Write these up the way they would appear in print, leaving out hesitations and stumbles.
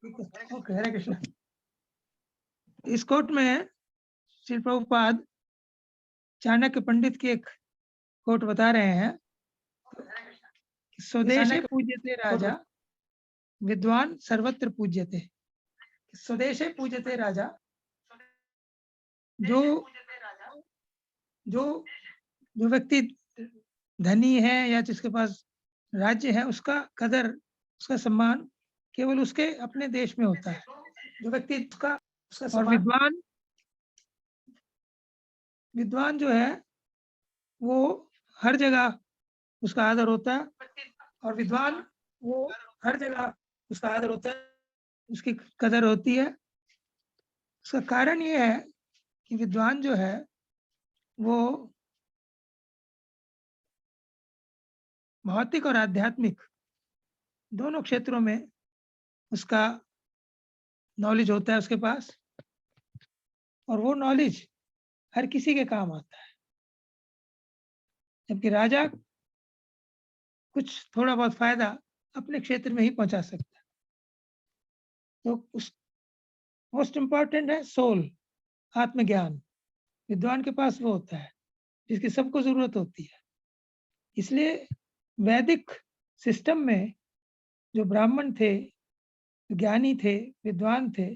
Okay, हरे कृष्ण। इस coat में श्री प्रभुपाद चाणक्य पंडित की एक कोट बता रहे हैं, स्वदेशे पूज्यते राजा विद्वान सर्वत्र पूज्यते। स्वदेशे पूज्यते राजा, जो जो जो व्यक्ति धनी है या जिसके पास राज्य है, उसका कदर, उसका सम्मान केवल उसके अपने देश में होता है। जो व्यक्ति उसका और विद्वान जो है वो हर जगह उसका आदर होता है, और विद्वान वो हर जगह उसका आदर होता है, उसकी कदर होती है। उसका कारण ये है कि विद्वान जो है वो भौतिक और आध्यात्मिक दोनों क्षेत्रों में उसका नॉलेज होता है उसके पास, और वो नॉलेज हर किसी के काम आता है। जबकि राजा कुछ थोड़ा बहुत फायदा अपने क्षेत्र में ही पहुंचा सकता है। तो उस मोस्ट इम्पॉर्टेंट है सोल, आत्मज्ञान। विद्वान के पास वो होता है जिसकी सबको जरूरत होती है। इसलिए वैदिक सिस्टम में जो ब्राह्मण थे, ज्ञानी थे, विद्वान थे,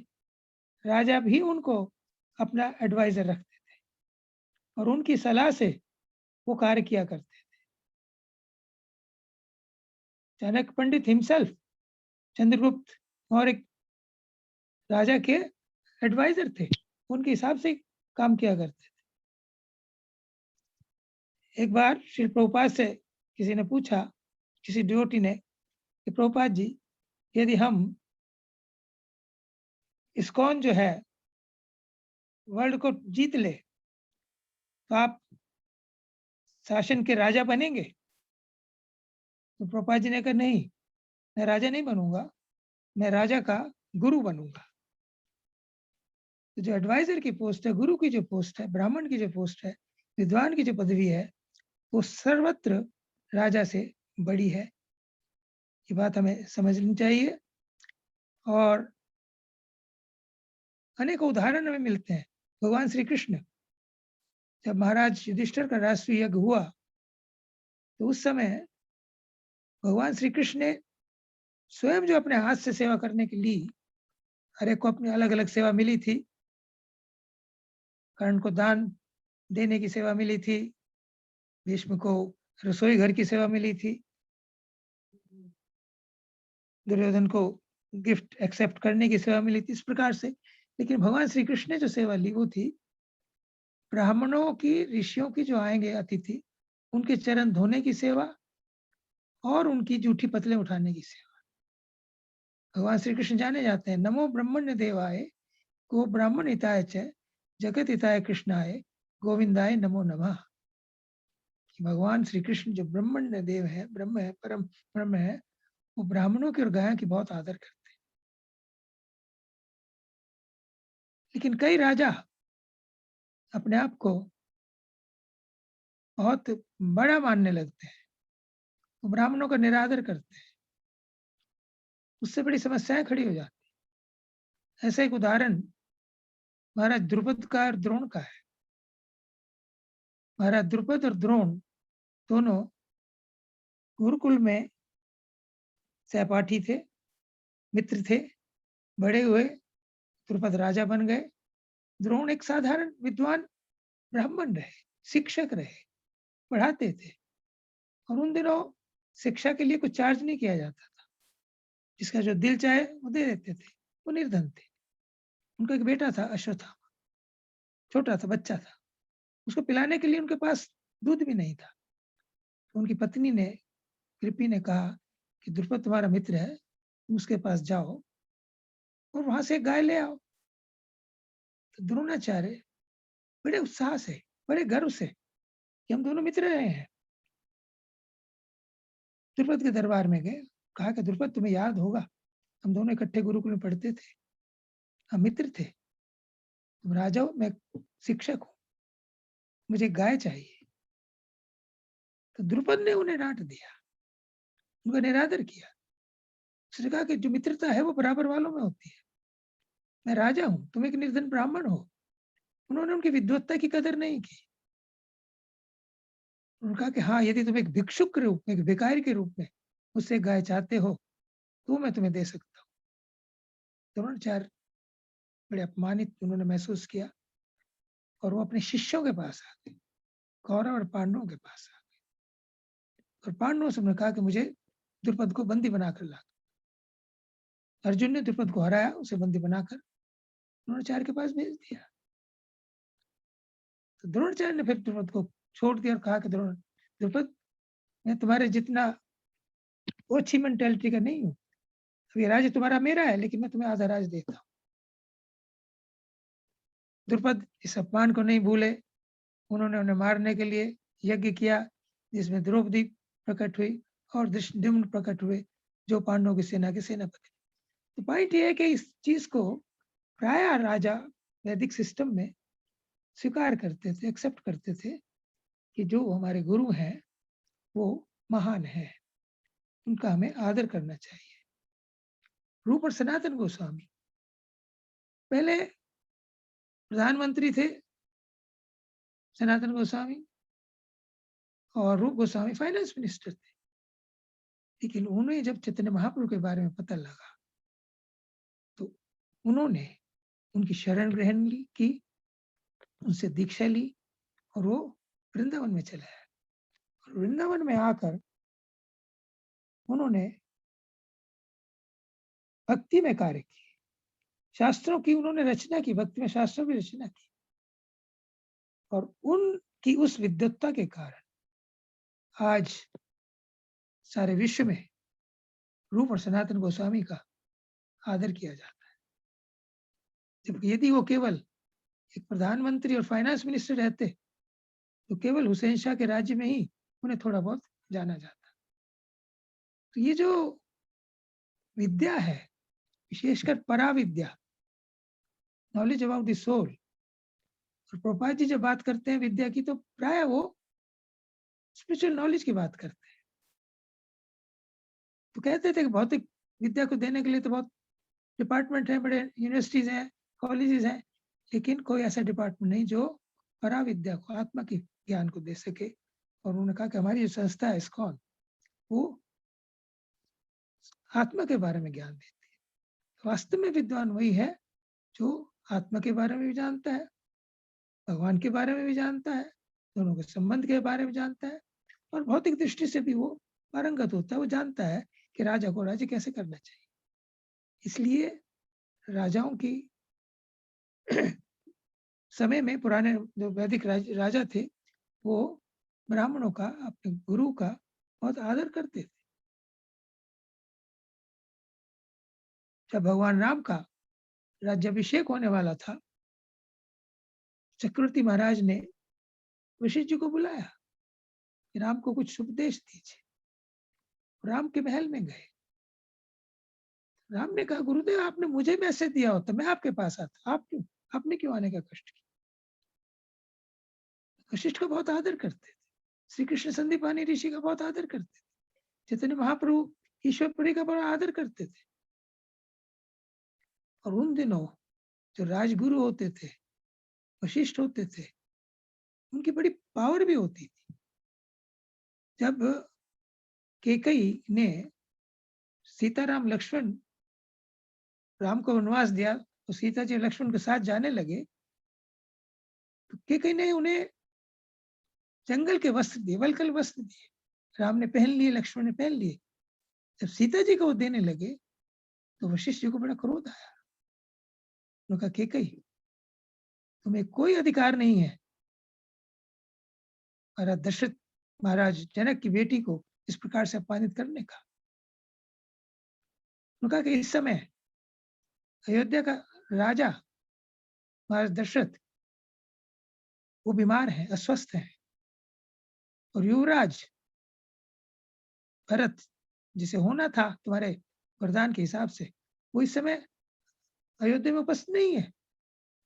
राजा भी उनको अपना एडवाइजर रखते थे और उनकी सलाह से वो कार्य किया करते थे। चाणक्य पंडित हिमसेल्फ चंद्रगुप्त और एक राजा के एडवाइजर थे, उनके हिसाब से काम किया करते थे। एक बार श्री प्रभुपाद से किसी ने पूछा, किसी डिवोटी ने, कि प्रभुपाद जी, यदि हम इस्कॉन जो है वर्ल्ड को जीत ले तो आप शासन के राजा बनेंगे? तो प्रभुपाद जी ने कहा, नहीं, मैं राजा नहीं बनूंगा, मैं राजा का गुरु बनूंगा। तो जो एडवाइजर की पोस्ट है, गुरु की जो पोस्ट है, ब्राह्मण की जो पोस्ट है, विद्वान की जो पदवी है, वो सर्वत्र राजा से बड़ी है। ये बात हमें समझनी चाहिए। और अनेक उदाहरण हमें मिलते हैं। भगवान श्री कृष्ण, जब महाराज युधिष्ठिर का राष्ट्रीय यज्ञ हुआ तो उस समय भगवान श्री कृष्ण ने स्वयं जो अपने हाथ से सेवा करने के लिए, हर एक को अपनी अलग अलग सेवा मिली थी। कर्ण को दान देने की सेवा मिली थी, भीष्म को रसोई घर की सेवा मिली थी, दुर्योधन को गिफ्ट एक्सेप्ट करने की सेवा मिली थी, इस प्रकार से। लेकिन भगवान श्री कृष्ण ने जो सेवा ली वो थी ब्राह्मणों की, ऋषियों की जो आएंगे अतिथि, उनके चरण धोने की सेवा और उनकी जूठी पतले उठाने की सेवा। भगवान श्री कृष्ण जाने जाते हैं, नमो ब्रह्मण्य देवाय गो ब्राह्मण हिताय च जगत हिताय कृष्णाय गोविंदाय नमो नमः। भगवान श्री कृष्ण जो ब्रह्मण्य देव है, ब्रह्म है, परम ब्रह्म है, वो ब्राह्मणों की और गायों की बहुत आदर करते हैं। लेकिन कई राजा अपने आप को बहुत बड़ा मानने लगते हैं, वो ब्राह्मणों का निरादर करते हैं, उससे बड़ी समस्याएं खड़ी हो जाती है। ऐसा एक उदाहरण महाराज द्रुपद का और द्रोण का है। महाराज द्रुपद और द्रोण दोनों गुरुकुल में सहपाठी थे, मित्र थे, बड़े हुए, द्रुपद राजा बन गए। द्रोण एक साधारण विद्वान ब्राह्मण रहे, शिक्षक रहे, पढ़ाते थे, और उन दिनों शिक्षा के लिए कुछ चार्ज नहीं किया जाता था, जिसका जो दिल चाहे वो दे देते थे, वो निर्धन थे। उनका एक बेटा था अश्वत्थामा, छोटा था, बच्चा था, उसको पिलाने के लिए उनके पास दूध भी नहीं था। तो उनकी पत्नी ने, कृपी ने कहा कि द्रुपद तुम्हारा मित्र है, तुम उसके पास जाओ और वहां से गाय ले आओ। तो द्रोणाचार्य बड़े उत्साह से, बड़े गर्व से कि हम दोनों मित्र रहे हैं, द्रुपद के दरबार में गए। कहा कि द्रुपद, तुम्हें याद होगा हम दोनों इकट्ठे गुरुकुल में पढ़ते थे, हम मित्र थे, तुम राजा हो, मैं शिक्षक हूं, मुझे गाय चाहिए। तो द्रुपद ने उन्हें डांट दिया, उनका निरादर किया। उसने कहा कि जो मित्रता है वो बराबर वालों में होती है। मैं राजा हूँ, तुम एक निर्धन ब्राह्मण हो। उन्होंने उनकी विद्वत्ता की कदर नहीं की। उन्होंने कहा कि हाँ, यदि तुम एक भिक्षुक के रूप में, एक भिखारी के रूप में मुझसे गाय चाहते हो, तो मैं तुम्हें दे सकता हूँ। द्रोणाचार्य बड़े अपमानित उन्होंने महसूस किया और वो अपने शिष्यों के पास आ गए, कौरव और पांडवों के पास आ गए और पांडवों से उन्होंने कहा कि मुझे द्रुपद को बंदी बनाकर ला। अर्जुन ने द्रुपद को हराया, उसे बंदी बनाकर द्रोणाचार्य के पास भेज दिया। तो द्रोणाचार्य ने फिर द्रुपद को छोड़ दिया और कहा कि द्रुपद, मैं तुम्हारे जितना ओछी मेंटेलिटी का नहीं हूँ। अभी राज्य तुम्हारा मेरा है, लेकिन मैं तुम्हें आधा राज्य देता हूँ। द्रुपद इस अपमान को नहीं भूले। उन्होंने उन्हें मारने के लिए यज्ञ किया, जिसमें द्रौपदी प्रकट हुई और धृष्टद्युम्न प्रकट हुए, जो पांडवों की सेना के सेनापति। तो पॉइंट ये है कि इस चीज को प्राय राजा वैदिक सिस्टम में स्वीकार करते थे, एक्सेप्ट करते थे कि जो हमारे गुरु हैं वो महान है, उनका हमें आदर करना चाहिए। रूप और सनातन गोस्वामी पहले प्रधानमंत्री थे, सनातन गोस्वामी, और रूप गोस्वामी फाइनेंस मिनिस्टर थे। लेकिन उन्हें जब चैतन्य महाप्रभु के बारे में पता लगा तो उन्होंने उनकी शरण ग्रहण की, उनसे दीक्षा ली और वो वृंदावन में चले आए। और वृंदावन में आकर उन्होंने भक्ति में कार्य किए, शास्त्रों की उन्होंने रचना की, भक्ति में शास्त्रों की रचना की। और उनकी उस विद्वत्ता के कारण आज सारे विश्व में रूप और सनातन गोस्वामी का आदर किया जाता है। जबकि यदि वो केवल एक प्रधानमंत्री और फाइनेंस मिनिस्टर रहते तो केवल हुसैन शाह के राज्य में ही उन्हें थोड़ा बहुत जाना जाता। तो ये जो विद्या है, विशेषकर paravidya, knowledge about the soul, और प्रभुपाद जी जब बात करते हैं विद्या की तो प्राय वो स्पिरिचुअल नॉलेज की बात करते हैं। तो कहते थे कि भौतिक विद्या को देने के लिए तो बहुत डिपार्टमेंट है, बड़े यूनिवर्सिटीज हैं, कॉलेजेस हैं, लेकिन कोई ऐसा डिपार्टमेंट नहीं जो पराविद्या को, आत्मा की ज्ञान को दे सके। और उन्होंने कहा कि हमारी जो संस्था है इस्कॉन, वो आत्मा के बारे में ज्ञान देती है। वास्तव में विद्वान वही है जो आत्मा के बारे में भी जानता है, भगवान के बारे में भी जानता है, दोनों के संबंध के बारे में जानता है, और भौतिक दृष्टि से भी वो पारंगत होता है। वो जानता है कि राजा को राज्य कैसे करना चाहिए। इसलिए राजाओं की समय में पुराने जो वैदिक राजा थे वो ब्राह्मणों का, अपने गुरु का बहुत आदर करते थे। जब भगवान राम का राज्याभिषेक होने वाला था, चक्रवर्ती महाराज ने वशिष्ठ जी को बुलाया कि राम को कुछ उपदेश दीजिए। राम के महल में गए। राम ने कहा, गुरुदेव आपने मुझे मैसेज दिया होता, मैं आपके पास आता, आपने क्यों आने का कष्ट किया। वशिष्ठ का बहुत आदर करते थे, श्री कृष्ण संदीपानी ऋषि का बहुत आदर करते थे, चैतन्य महाप्रभु ईश्वरपुरी का बड़ा आदर करते थे। और उन दिनों जो राजगुरु होते थे, वशिष्ठ होते थे, उनकी बड़ी पावर भी होती थी। जब कैकेयी ने सीताराम लक्ष्मण राम को वनवास दिया तो सीता जी लक्ष्मण के साथ जाने लगे, तो कैकेयी ने उन्हें जंगल के वस्त्र दिए, वलकल वस्त्र दिए। राम ने पहन लिए, लक्ष्मण ने पहन लिए। जब सीता जी को वो देने लगे तो वशिष्ठ जी को बड़ा क्रोध आया। उन्होंने कहा, कैकेयी तुम्हें कोई अधिकार नहीं है महाराज दशरथ, महाराज जनक की बेटी को इस प्रकार से अपमानित करने का। उन्होंने कहा कि इस समय अयोध्या का राजा महाराज दशरथ वो बीमार है, अस्वस्थ है, और युवराज भरत जिसे होना था तुम्हारे वरदान के हिसाब से, वो इस समय अयोध्या में उपस्थित नहीं है।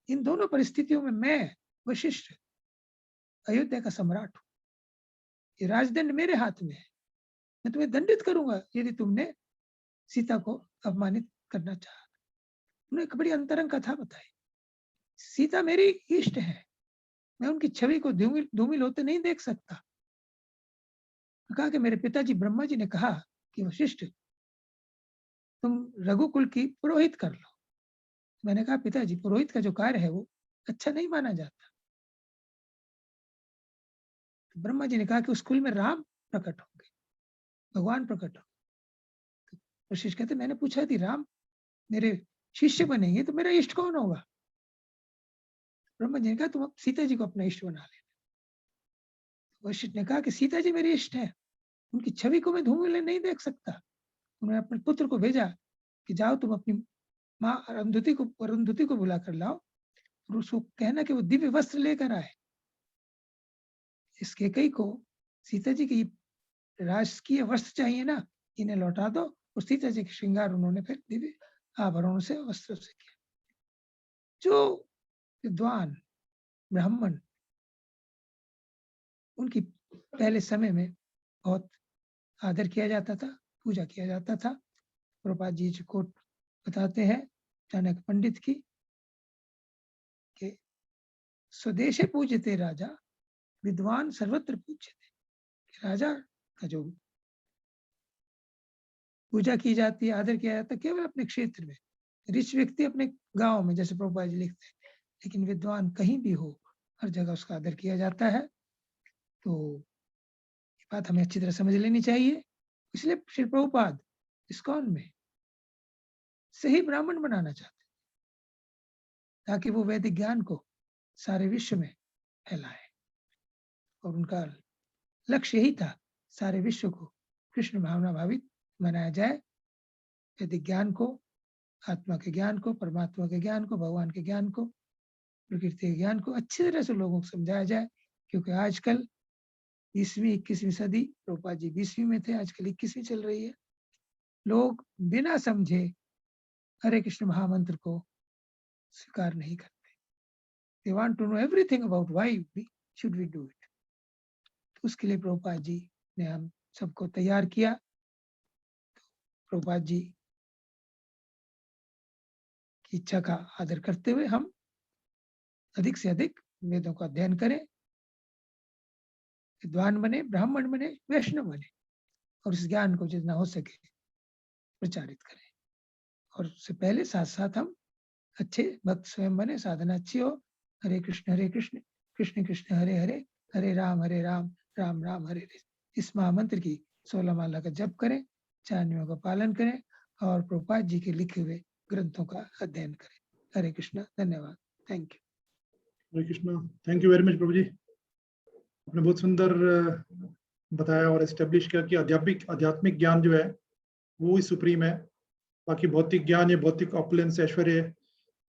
इन दोनों परिस्थितियों में मैं वशिष्ठ अयोध्या का सम्राट हूं, ये राजदंड मेरे हाथ में है। मैं तुम्हें दंडित करूंगा यदि तुमने सीता को अपमानित करना चाहा। उन्होंने एक बड़ी अंतरंग कथा बताई। सीता मेरी इष्ट है, मैं उनकी छवि को धूमिल होते नहीं देख सकता। कहा कि मेरे पिताजी ब्रह्मा जी ने कहा कि वशिष्ठ तुम रघुकुल की पुरोहित कर लो। मैंने कहा पिताजी पुरोहित का जो कार्य है वो अच्छा नहीं माना जाता। तो ब्रह्मा जी ने कहा कि उस कुल में राम प्रकट होंगे, भगवान प्रकट होंगे। तो वशिष्ठ कहते मैंने पूछा थी राम मेरे शिष्य बनेंगे तो मेरा इष्ट कौन होगा? ब्रह्मा जी ने कहा तुम सीता जी को अपना इष्ट बना लेना। वशिष्ठ ने कहा कि सीता जी मेरी इष्ट है, उनकी छवि को मैं धूमिल नहीं देख सकता। उन्होंने अपने पुत्र को भेजा कि जाओ तुम अपनी माँ अरुंधति को बुला कर लाओ और उसको कहना कि वो दिव्य वस्त्र लेकर आए। इस कैकेयी को सीता जी की राजकीय वस्त्र चाहिए ना, इन्हें लौटा दो। और सीता जी के श्रृंगार उन्होंने फिर दिव्य आभरणों से वस्त्रों से किया। जो विद्वान ब्राह्मण उनकी पहले समय में बहुत आदर किया जाता था, पूजा किया जाता था। प्रभुपाद जी कोट बताते हैं चाणक्य पंडित की कि स्वदेशे पूज्यते राजा विद्वान सर्वत्र पूज्यते। राजा का जो पूजा की जाती है, आदर किया जाता है केवल अपने क्षेत्र में। ऋष व्यक्ति अपने गांव में, जैसे प्रभुपाद जी लिखते हैं, लेकिन विद्वान कहीं भी हो हर जगह उसका आदर किया जाता है। तो ये बात हमें अच्छी तरह समझ लेनी चाहिए। इसलिए श्री प्रभुपाद इस्कॉन में सही ब्राह्मण बनाना चाहते ताकि वो वैदिक ज्ञान को सारे विश्व में फैलाए। और उनका लक्ष्य यही था सारे विश्व को कृष्ण भावना भावित बनाया जाए। वैदिक ज्ञान को, आत्मा के ज्ञान को, परमात्मा के ज्ञान को, भगवान के ज्ञान को, प्रकृति के ज्ञान को अच्छी तरह से लोगों को समझाया जाए। क्योंकि आजकल 20वीं 21वीं सदी, प्रभुपाद जी 20वीं में थे, आजकल 21वीं चल रही है। लोग बिना समझे हरे कृष्ण महामंत्र को स्वीकार नहीं करते। They want to know everything about why should we do it. तो उसके लिए प्रभुपाद जी ने हम सबको तैयार किया। प्रभुपाद जी की इच्छा का आदर करते हुए हम अधिक से अधिक वेदों का अध्ययन करें, विद्वान बने, ब्राह्मण बने, वैष्णव बने और इस ज्ञान को जितना हो सके प्रचारित करें। और उससे पहले साथ साथ हम अच्छे भक्त स्वयं बने, साधना अच्छी हो। हरे कृष्ण कृष्ण कृष्ण हरे हरे, हरे राम राम राम हरे हरे, इस महामंत्र की 16 माला का जप करें, 4 नियमों का पालन करें और प्रभुपाद जी के लिखे हुए ग्रंथों का अध्ययन करें। हरे कृष्ण, धन्यवाद, thank you. Hare Krishna, thank you very much Prabhu ji. आपने बहुत सुंदर बताया और एस्टेब्लिश किया कि आध्यात्मिक ज्ञान जो है वो ही सुप्रीम है। बाकी भौतिक ज्ञान या भौतिक ऑपुलेंस, ऐश्वर्य,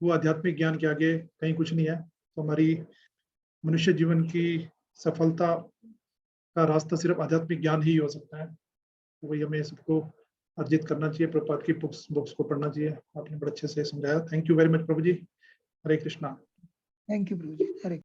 वो आध्यात्मिक ज्ञान के आगे कहीं कुछ नहीं है। तो हमारी मनुष्य जीवन की सफलता का रास्ता सिर्फ आध्यात्मिक ज्ञान ही हो सकता है। तो वही हमें सबको अर्जित करना चाहिए, प्रभुपाद की बुक्स को पढ़ना चाहिए। आपने बड़े अच्छे से समझाया, thank you very much Prabhu ji. Hare Krishna. Thank you Prabhu ji. Hare